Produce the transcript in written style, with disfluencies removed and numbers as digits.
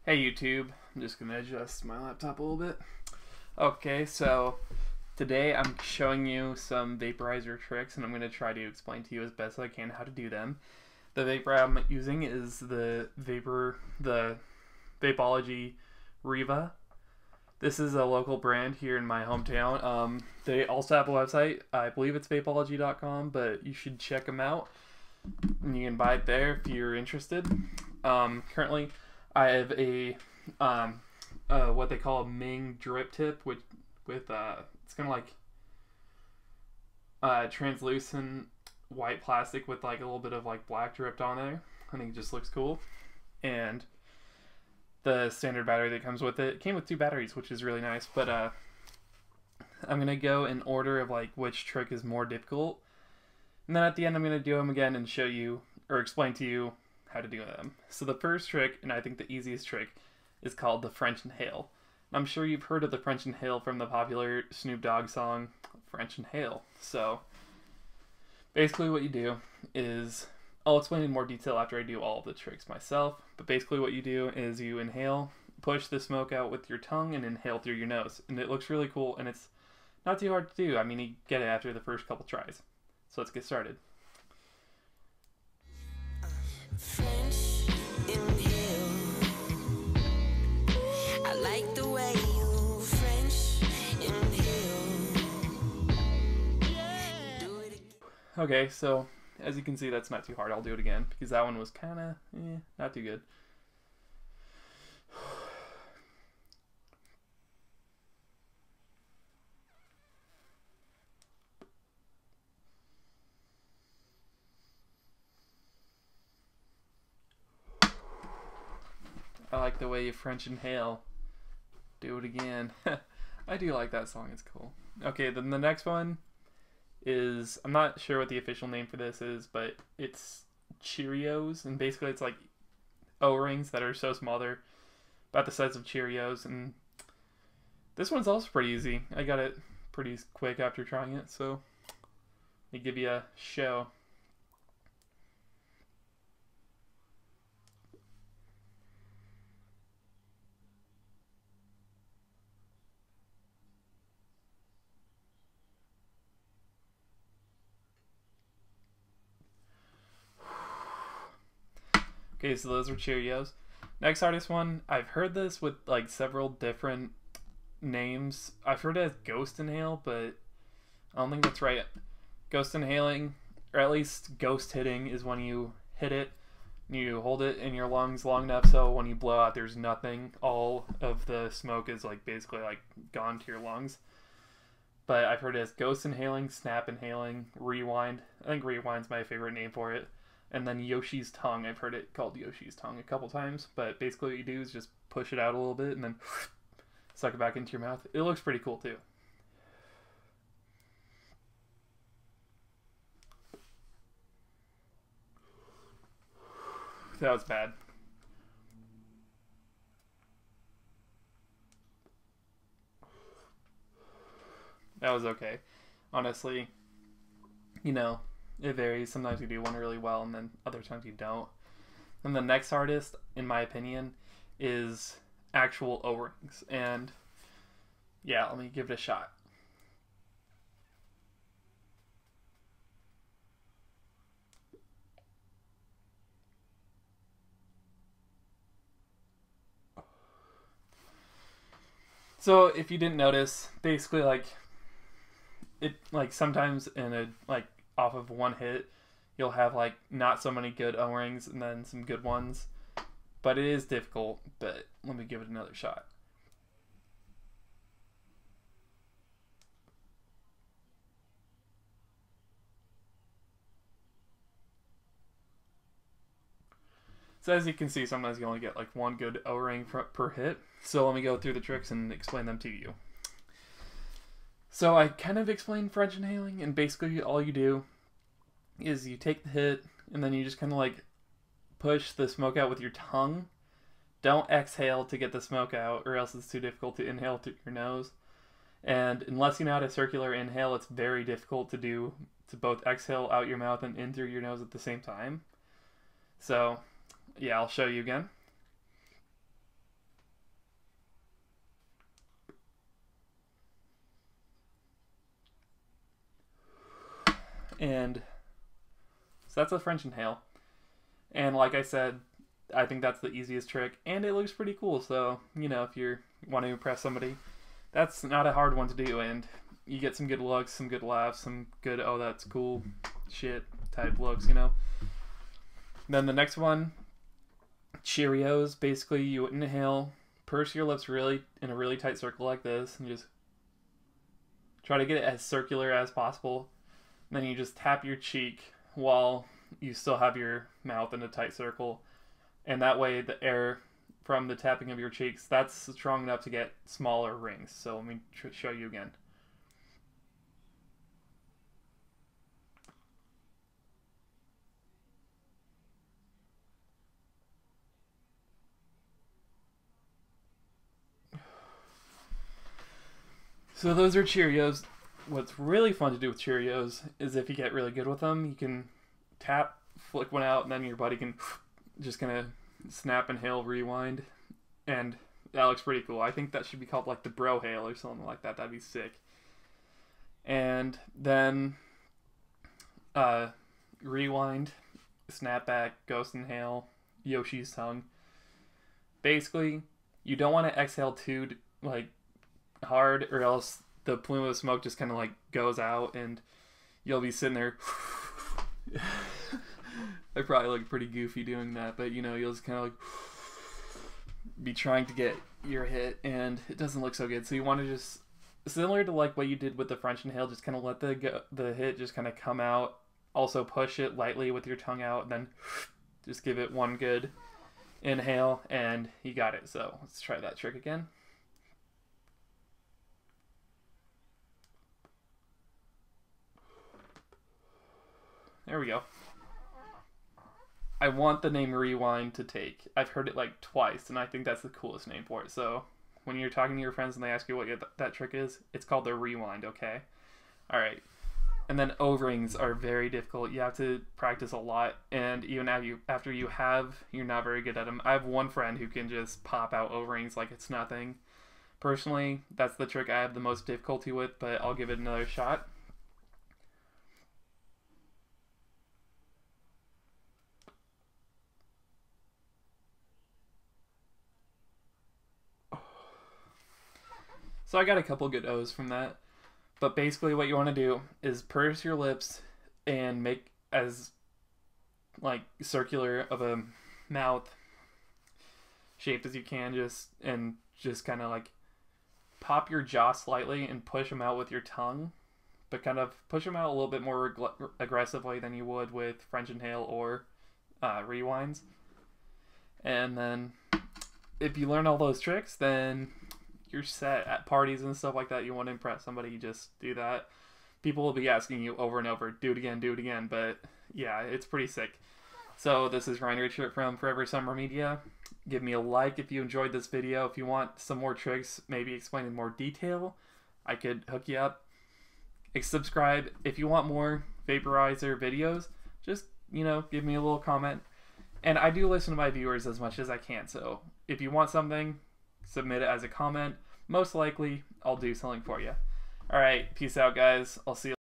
Hey YouTube, I'm just gonna adjust my laptop a little bit. Okay, so today I'm showing you some vaporizer tricks and I'm gonna try to explain to you as best I can how to do them. The vapor I'm using is the Vapology Riva. This is a local brand here in my hometown. They also have a website. I believe it's vapology.com, but you should check them out. And you can buy it there if you're interested. Currently, I have a what they call a Ming drip tip, which with it's kind of like translucent white plastic with like a little bit of like black dripped on there. I think it just looks cool. And the standard battery that comes with it came with two batteries, which is really nice. But I'm gonna go in order of like which trick is more difficult, and then at the end I'm gonna do them again and show you or explain to you how to do them. So the first trick, and I think the easiest trick, is called the French Inhale. I'm sure you've heard of the French Inhale from the popular Snoop Dogg song French Inhale. So basically what you do is, I'll explain in more detail after I do all of the tricks myself, but basically what you do is you inhale, push the smoke out with your tongue and inhale through your nose. And it looks really cool and it's not too hard to do. I mean, you get it after the first couple tries. So let's get started. French inhale. I like the way you French inhale. Okay, so as you can see, that's not too hard. I'll do it again because that one was kind of not too good. I like the way you French inhale. Do it again. I do like that song. It's cool. Okay, then the next one is, I'm not sure what the official name for this is, but it's Cheerios, and basically it's like O-rings that are so small they're about the size of Cheerios, and this one's also pretty easy. I got it pretty quick after trying it, so let me give you a show. Okay, so those are Cheerios. Next artist one, I've heard this with like several different names. I've heard it as Ghost Inhale, but I don't think that's right. Ghost inhaling, or at least ghost hitting, is when you hit it, you hold it in your lungs long enough so when you blow out there's nothing. All of the smoke is like basically like gone to your lungs. But I've heard it as ghost inhaling, snap inhaling, rewind. I think rewind's my favorite name for it. And then Yoshi's tongue. I've heard it called Yoshi's tongue a couple times, but basically what you do is just push it out a little bit and then suck it back into your mouth. It looks pretty cool too. That was bad. That was okay. Honestly, you know, it varies. Sometimes you do one really well and then other times you don't. And the next artist, in my opinion, is actual O-rings. And yeah, let me give it a shot. So if you didn't notice, basically like it like sometimes in a like off of one hit you'll have like not so many good O-rings and then some good ones. But it is difficult, but let me give it another shot. So as you can see, sometimes you only get like one good O-ring per hit. So let me go through the tricks and explain them to you. So I kind of explained French inhaling, and basically all you do is you take the hit and then you just kind of like push the smoke out with your tongue. Don't exhale to get the smoke out, or else it's too difficult to inhale through your nose. And unless you know how to circular inhale, it's very difficult to do, to both exhale out your mouth and in through your nose at the same time. So yeah, I'll show you again. And so that's a French inhale. And like I said, I think that's the easiest trick, and it looks pretty cool. So, you know, if you want to impress somebody, that's not a hard one to do, and you get some good looks, some good laughs, some good, oh, that's cool shit type looks, you know. Then the next one, Cheerios. Basically, you inhale, purse your lips really in a really tight circle like this, and just try to get it as circular as possible. And then you just tap your cheek while you still have your mouth in a tight circle. And that way the air from the tapping of your cheeks, that's strong enough to get smaller rings. So let me show you again. So those are Cheerios. What's really fun to do with Cheerios is if you get really good with them, you can tap, flick one out, and then your buddy can just kind of snap, inhale, rewind, and that looks pretty cool. I think that should be called like the bro hail or something like that. That'd be sick. And then rewind, snap back, ghost inhale, Yoshi's tongue. Basically, you don't want to exhale too like hard, or else the plume of smoke just kind of like goes out, and you'll be sitting there. I probably look pretty goofy doing that, but you know, you'll just kind of like be trying to get your hit, and it doesn't look so good. So you want to just, similar to like what you did with the French inhale, just kind of let the hit just kind of come out. Also push it lightly with your tongue out, and then just give it one good inhale, and you got it. So let's try that trick again. There we go. I want the name Rewind to take. I've heard it like twice, and I think that's the coolest name for it. So when you're talking to your friends and they ask you what that trick is, it's called the Rewind, okay? All right. And then O-rings are very difficult. You have to practice a lot, and even after you have, you're not very good at them. I have one friend who can just pop out O-rings like it's nothing. Personally, that's the trick I have the most difficulty with, but I'll give it another shot. So I got a couple good O's from that. But basically what you want to do is purse your lips and make as like circular of a mouth shape as you can, just kind of like pop your jaw slightly and push them out with your tongue, but kind of push them out a little bit more aggressively than you would with French inhale or rewinds. And then if you learn all those tricks, then you're set. At parties and stuff like that, you want to impress somebody, you just do that. People will be asking you over and over, do it again, but yeah, it's pretty sick. So this is Ryan Richard from Forever Summer Media. Give me a like if you enjoyed this video. If you want some more tricks, maybe explained in more detail, I could hook you up. Subscribe if you want more vaporizer videos. Just, you know, give me a little comment. And I do listen to my viewers as much as I can, so if you want something, submit it as a comment. Most likely, I'll do something for you. Alright, peace out, guys. I'll see you